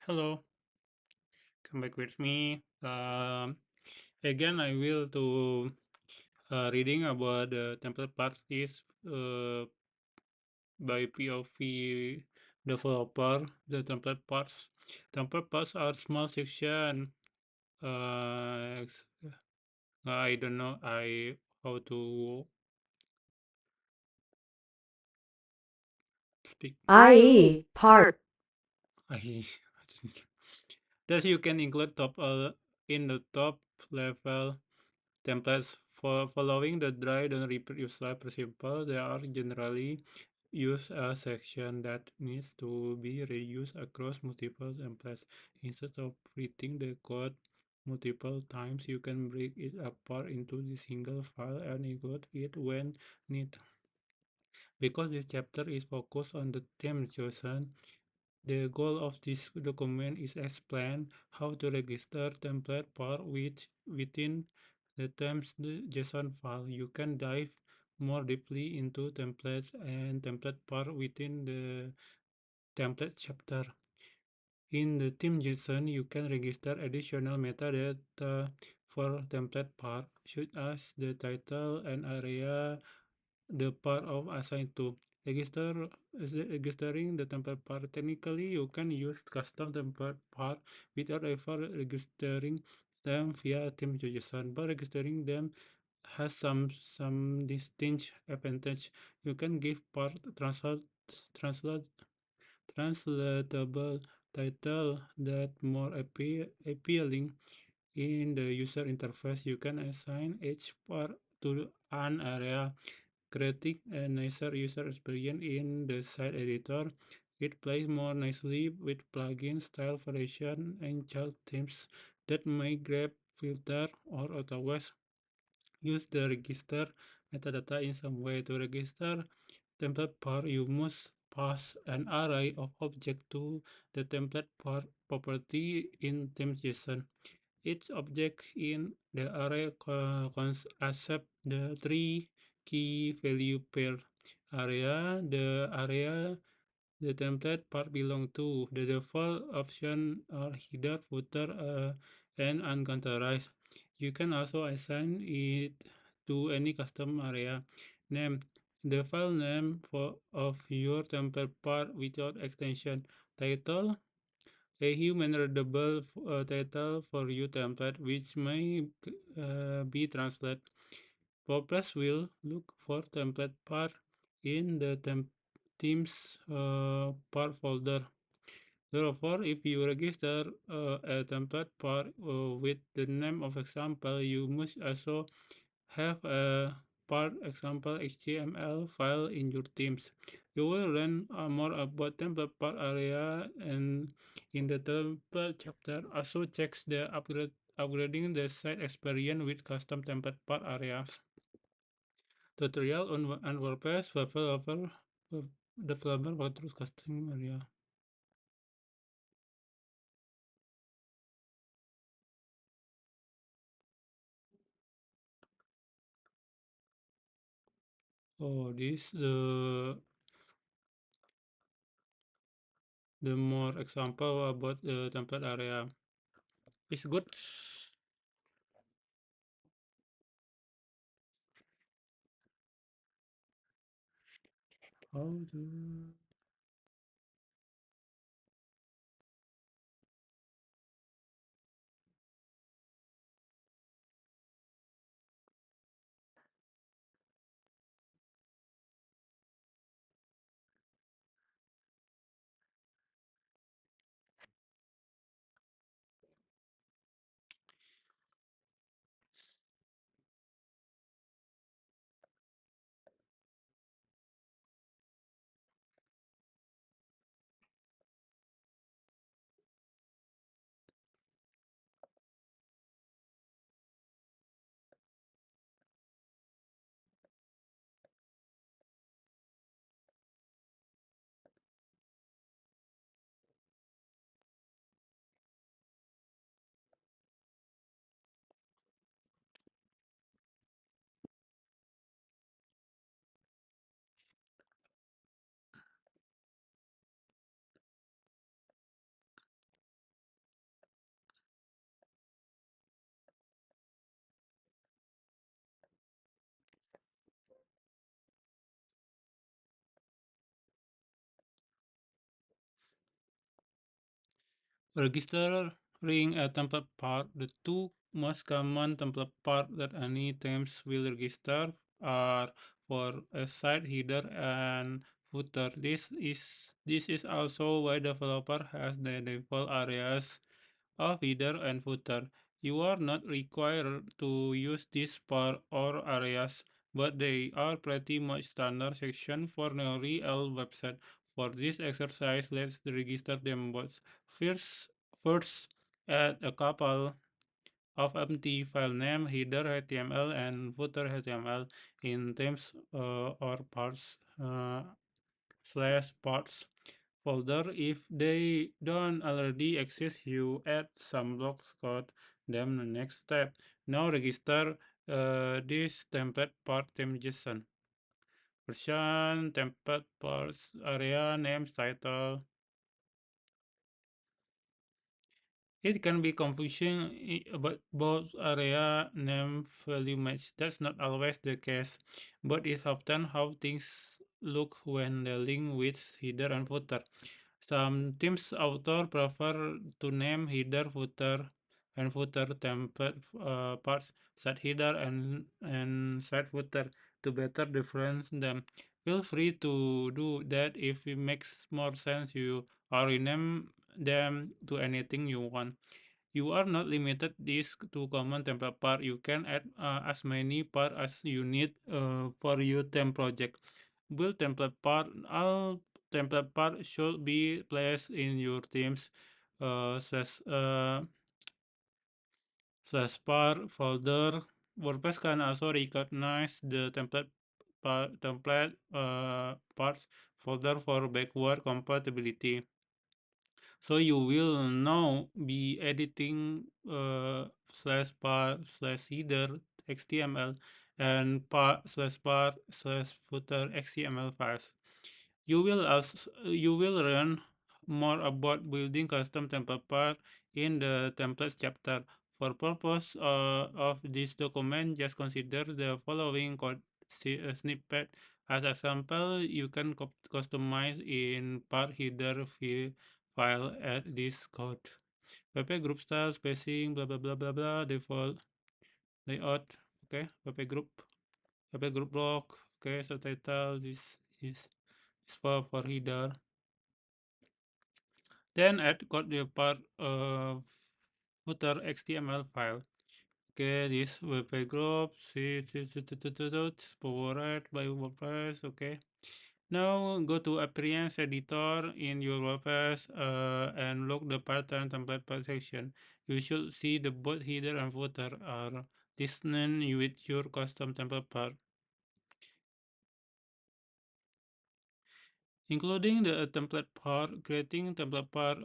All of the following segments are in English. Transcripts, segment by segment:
Hello, come back with me. Again, I will to reading about the template parts is by POV developer. The template parts are small section. I don't know I how to speak. i.e., part. I thus you can include top in the top level templates for following the dry don't repeat useless principle. They are generally used a section that needs to be reused across multiple templates. Instead of writing the code multiple times, you can break it apart into the single file and include it when need. Because this chapter is focused on the theme chosen, the goal of this document is explain how to register template part within the themes JSON file. You can dive more deeply into templates and template part within the template chapter. In the theme JSON, you can register additional metadata for template part, such as the title and area the part of assigned to. Registering the template part. Technically, you can use custom template part without ever registering them via theme.json, but registering them has some distinct advantage. You can give part translate, translatable title that more appealing in the user interface. You can assign each part to an area, creating a nicer user experience in the site editor. It plays more nicely with plugin style variation and child themes that may grab filter or otherwise use the register metadata in some way. To register template part, you must pass an array of objects to the template part property in themes.json. Each object in the array accept the three key value pair area the template part belong to. The default option are header, footer, and uncategorized. You can also assign it to any custom area name. The file name of your template part without extension. Title, a human readable title for your template which may be translated. WordPress will look for template part in the themes part folder. Therefore, if you register a template part with the name of example, you must also have a part example HTML file in your themes. You will learn more about template part area and in the template chapter. Also checks the upgrading the site experience with custom template part areas. Tutorial on WordPress developer walkthrough custom area. Oh, this the more example about the template area is good. How to Registering a template part, the two most common template parts that any themes will register are for a site header and footer. This is also why developer has the default areas of header and footer. You are not required to use this part or areas, but they are pretty much standard section for nearly all website. For this exercise, let's register them both. First, first add a couple of empty file name header HTML and footer HTML in themes or parts slash parts folder. If they don't already exist, you add some blocks code them the next step. Now register this template part theme.json version template parts area names title. It can be confusing about both area name value match. That's not always the case, but it's often how things look when dealing with header and footer. Some teams author prefer to name header, footer, and footer template parts, set header and set footer to better difference them. Feel free to do that if it makes more sense. You or rename them to anything you want. You are not limited this to common template part. You can add as many part as you need for your theme project. Build template part. All template part should be placed in your themes uh, slash uh, slash part folder. WordPress can also recognize the template parts folder for backward compatibility. So you will now be editing slash part slash header HTML and part slash footer HTML files. You will learn more about building custom template part in the templates chapter. For purpose of this document, just consider the following code snippet as example. You can customize in part header file at this code. WP group style, spacing, blah blah blah blah blah, default layout. Okay, WP group block. Okay, subtitle. This is for header. Then add code the part footer HTML file. Okay, this WP group, powered by WordPress. Okay. Now go to Appearance Editor in your WordPress and look the pattern template part section. You should see the both header and footer are listed with your custom template part, including the template part. Creating template part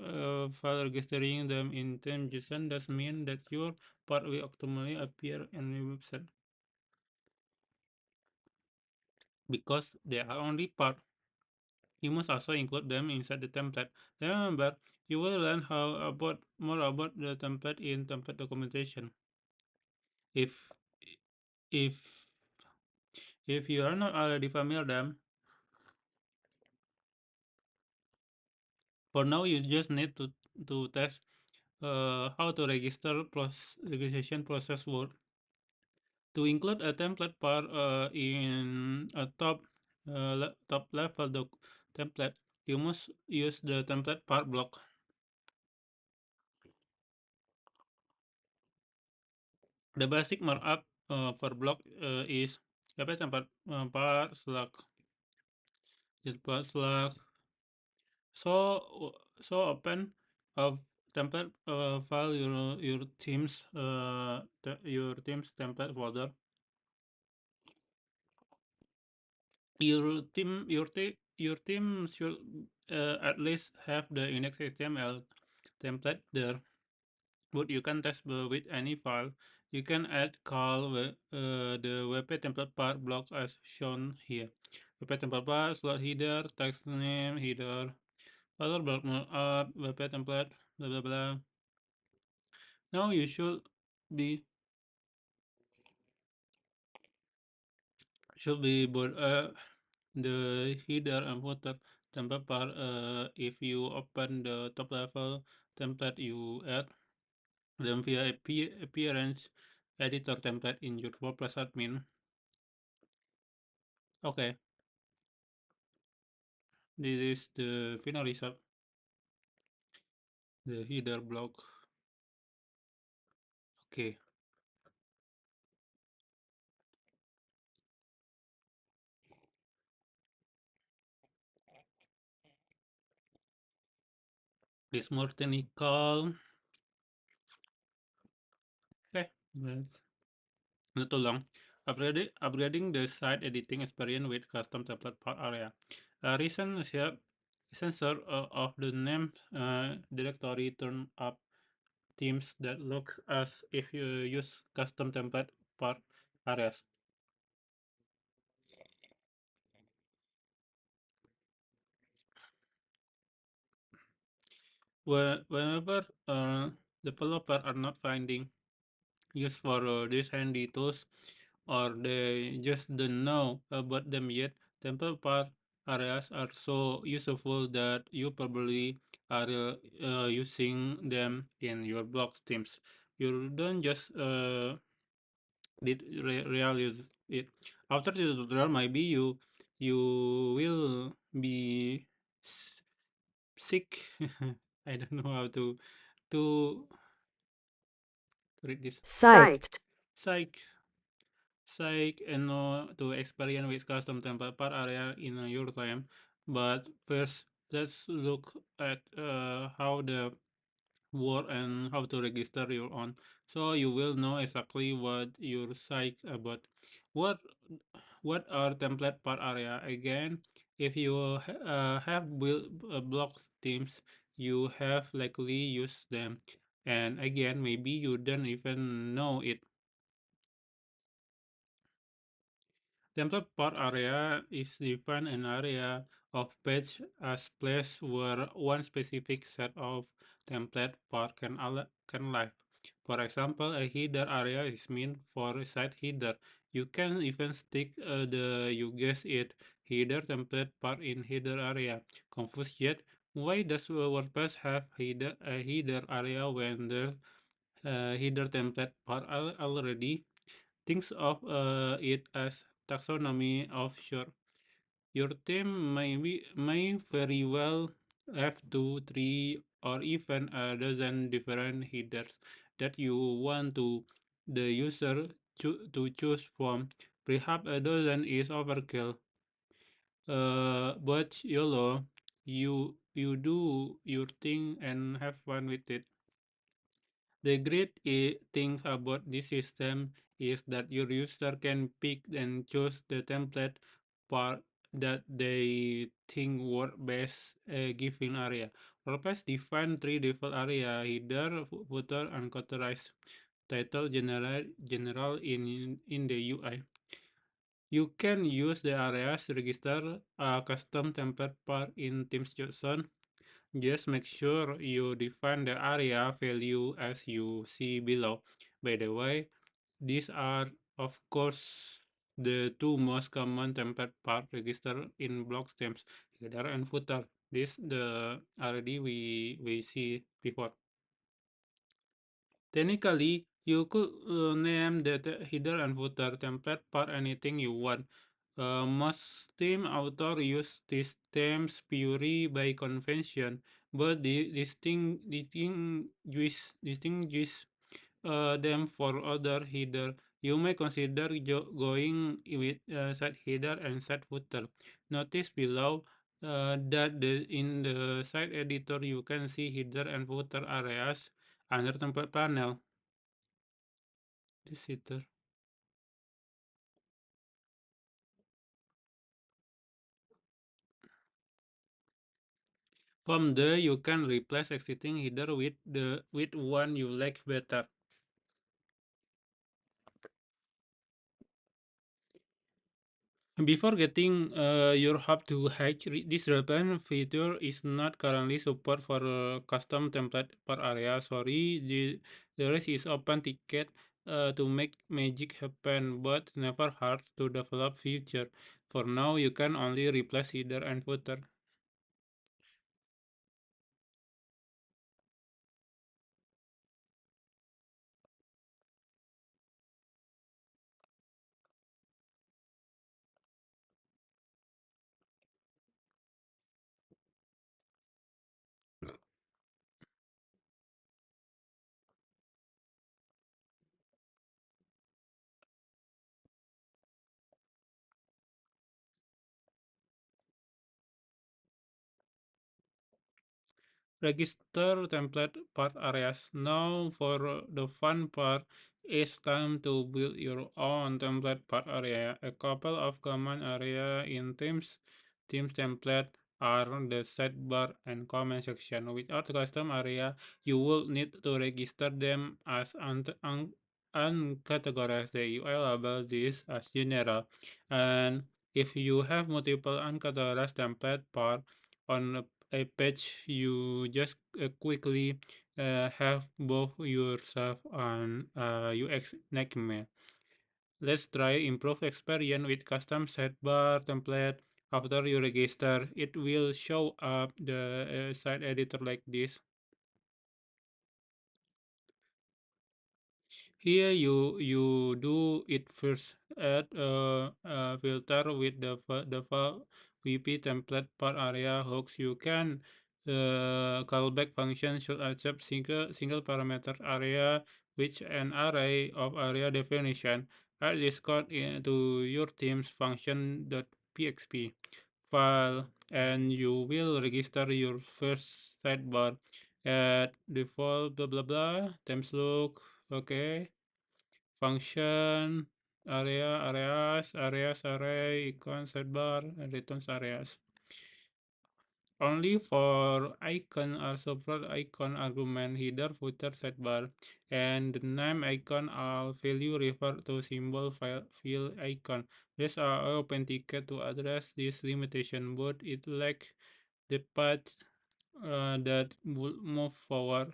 file registering them in theme.json does mean that your part will automatically appear on your website because they are only part. You must also include them inside the template. Remember, you will learn more about the template in template documentation. If if if you are not already familiar them, for now you just need to test how to registration process work. To include a template part in a top level template, you must use the template part block. The basic markup for block is template part slash so open of template file your themes template folder. Your team should at least have the index HTML template there, but you can test with any file. You can add the WP template part block as shown here. WP template part slot header, text name header, other block markup, WP template, blah blah blah. Now you be should be both the header and footer template part. If you open the top level template, you add them via appearance editor template in your WordPress admin. Okay, this is the final result, the header block. Okay, this more technical. Okay, that's not too long. Upgrading the site editing experience with custom template part area. A recent search of the name directory turn up themes that look as if you use custom template part areas. Whenever developers are not finding use for these handy tools, or they just don't know about them yet, template part areas are so useful that you probably are using them in your blog themes. You don't just did real use it. After the tutorial, maybe you will be sick. I don't know how to read this. Psyched. Psych. Psych and to experience with custom template part area in your time. But first, let's look at how the work and how to register your own, so you will know exactly what you're psych about. What what are template part area again? If you have built block themes, you have likely used them, and again, maybe you don't even know it. Template part area is defined an area of page as place where one specific set of template part can live. For example, a header area is meant for a site header. You can even stick the you guess it header template part in header area. Confused yet? Why does WordPress have a header area when there's a header template part already? Thinks of it as taxonomy of sure. Your team may very well have two, three, or even a dozen different headers that you want the user to choose from. Perhaps a dozen is overkill. But YOLO, you do your thing and have fun with it. The great thing about this system is that your user can pick and choose the template part that they think work best a given area. WordPress define three default area: header, footer, and categorized title general in the UI. You can use the areas to register a custom template part in Themes.json. Just make sure you define the area value as you see below. By the way, these are, of course, the two most common template part register in blog themes, header and footer. This the already we see before. Technically, you could name the header and footer template part anything you want. Most theme authors use these themes purely by convention, but distinguish them for other header. You may consider going with site header and site footer. Notice below that in the site editor you can see header and footer areas under template panel. This header. From there, you can replace existing header with one you like better. Before getting your hub to hatch, this relevant feature is not currently support for custom template per area. Sorry, the rest is open ticket to make magic happen, but never hard to develop feature. For now, you can only replace header and footer. Register template part areas. Now for the fun part, it's time to build your own template part area. A couple of common area in Teams template are the sidebar and comment section. Without custom area, you will need to register them as uncategorized. The UI label this as general. And if you have multiple uncategorized template part on a page, you just quickly have both yourself and UX nightmare. Let's try improve experience with custom sidebar template. After you register, it will show up the site editor like this. Here you do it first. Add a filter with the VP template per area hooks. You can callback function should accept single parameter area, which an array of area definition. Add this code into your team's function.php file, and you will register your first sidebar at default blah blah blah times look. Okay, function areas array icon sidebar and returns areas. Only for icon are separate icon argument header footer sidebar, and the name icon all value refer to symbol file field icon. These are authenticate to address this limitation, but it lacks the path that would move forward.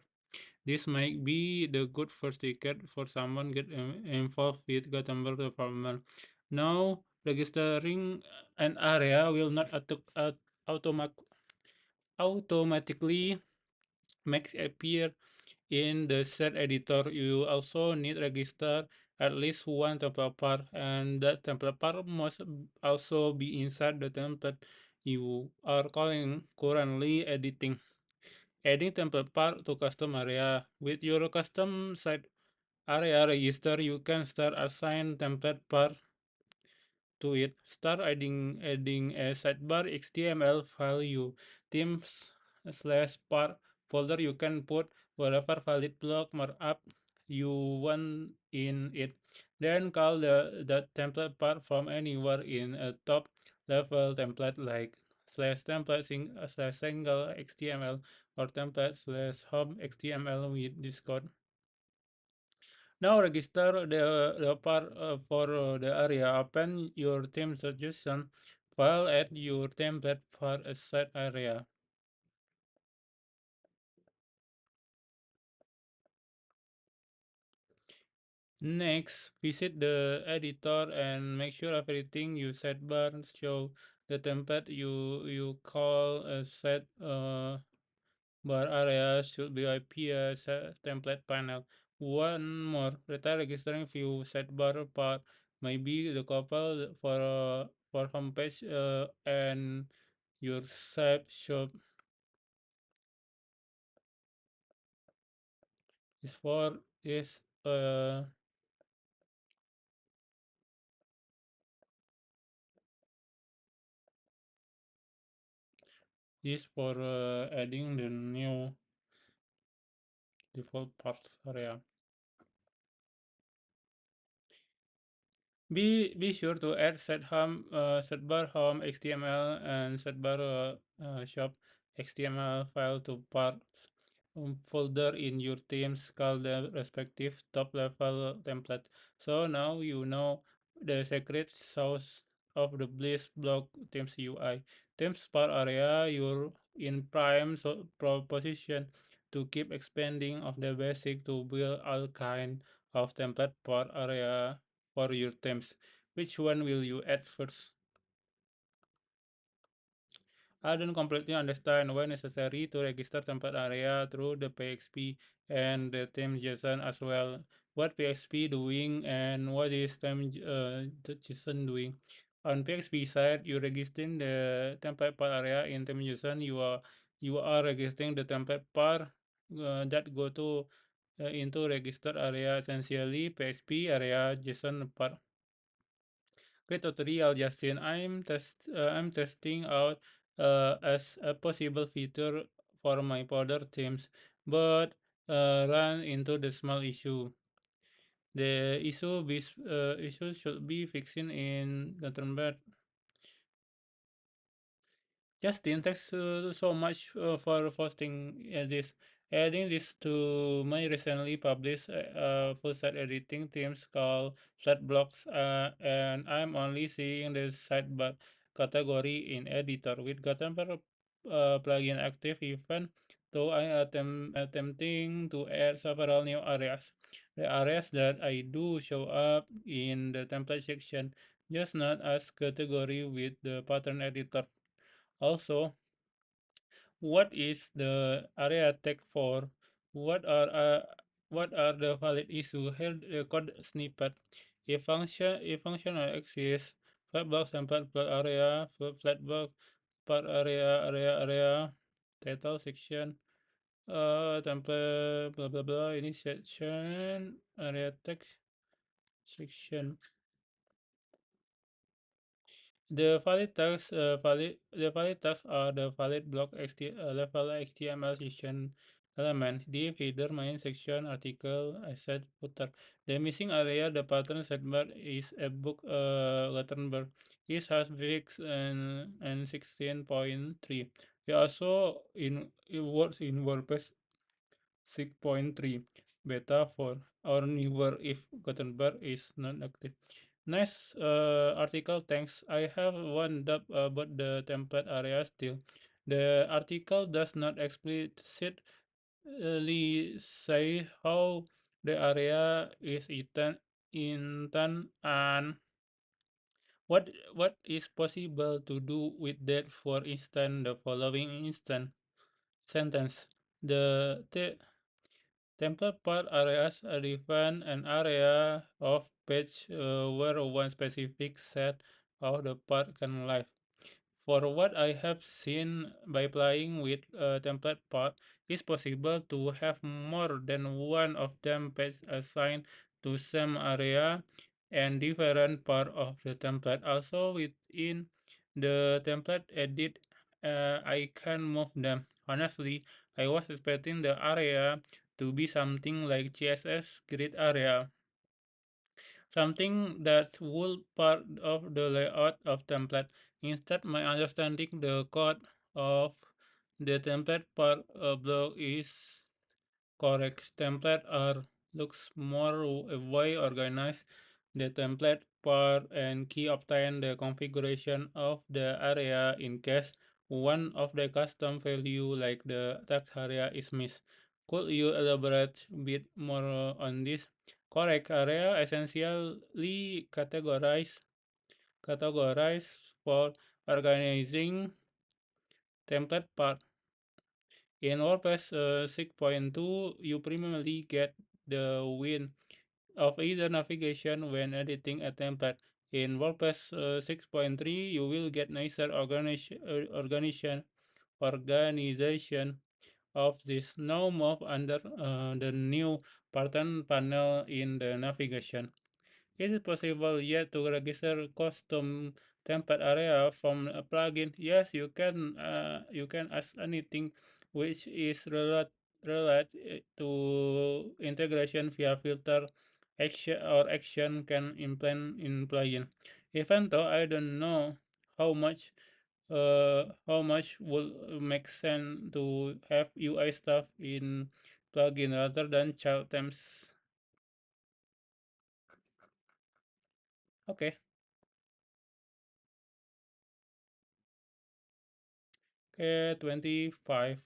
This might be the good first ticket for someone get involved with Gutenberg development. Now, registering an area will not automatic automatically makes appear in the set editor. You also need register at least one template part, and that template part must also be inside the template you are currently editing. Adding template part to custom area. With your custom site area register, you can start assign template part to it. Start adding a sidebar HTML file you themes slash part folder. You can put whatever valid block markup you want in it. Then call the template part from anywhere in a top level template like slash template slash single HTML or template slash home HTML with this code. Now register the part for the area. Open your theme suggestion file at your template for a set area. Next, visit the editor and make sure everything you set bar show the template you call a set bar area should be IP as a template panel. One more, retire registering view sidebar part maybe the couple for homepage and your site shop is for is for adding the new default parts area. Be sure to add setbar home HTML and setbar shop HTML file to parts folder in your themes called the respective top level template. So now you know the secret sauce of the Bliss block themes UI. Themes part area you're in prime proposition to keep expanding of the basic to build all kind of template part area for your themes. Which one will you add first? I don't completely understand why necessary to register template area through the PXP and the theme JSON as well. What PXP doing and what is theme the JSON doing? On PXP side, you registering the template part area in theme JSON. You are registering the template part that go to into register area essentially PXP area JSON part. Great tutorial, Justin. I'm testing out as a possible feature for my further themes, but ran into the small issue. The issue should be fixing in Gutenberg. Justin, thanks so much for posting this. Adding this to my recently published full site editing themes called site blocks, and I'm only seeing the sidebar category in editor with Gutenberg plugin active, even though I attempting to add several new areas. The areas that I do show up in the template section, just not as category with the pattern editor. Also, what is the area tag for? What are uh, what are the valid issue? Here the code snippet. A function exists. Flat box template flat area flat box part area title section template blah blah blah ini section area text section. The valid tags are the valid block level HTML section element, div, header, main section, article, asset, footer. The missing area, the pattern sidebar is a book Gutenberg. It has fixed and 16.3. We also it works in WordPress 6.3 beta 4 or newer if Gutenberg is not active. Nice article, thanks. I have one doubt about the template area still. The article does not explicitly say how the area is eaten and what is possible to do with that. For instance, the following instant sentence. The template part areas define an area of page where one specific set of the part can live. For what I have seen by playing with template part, it's possible to have more than one of them page assigned to same area and different part of the template. Also within the template edit, I can move them. Honestly, I was expecting the area to be something like CSS grid area, something that would part of the layout of template. Instead, my understanding the code of the template part block is correct. Template are looks more way organized. The template part and key obtain the configuration of the area in case one of the custom value like the text area is missed. Could you elaborate a bit more on this? Correct area essentially categorize for organizing template part. In WordPress 6.2, you primarily get the win of either navigation when editing a template. In WordPress 6.3, you will get nicer organization of this. Now move under the new pattern panel in the navigation. Is it possible yet to register custom template area from a plugin? Yes, you can. You can ask anything which is related to integration via filter action can implement in plugin. Even though I don't know how much will make sense to have UI stuff in plugin rather than child themes. Okay. Okay, 25.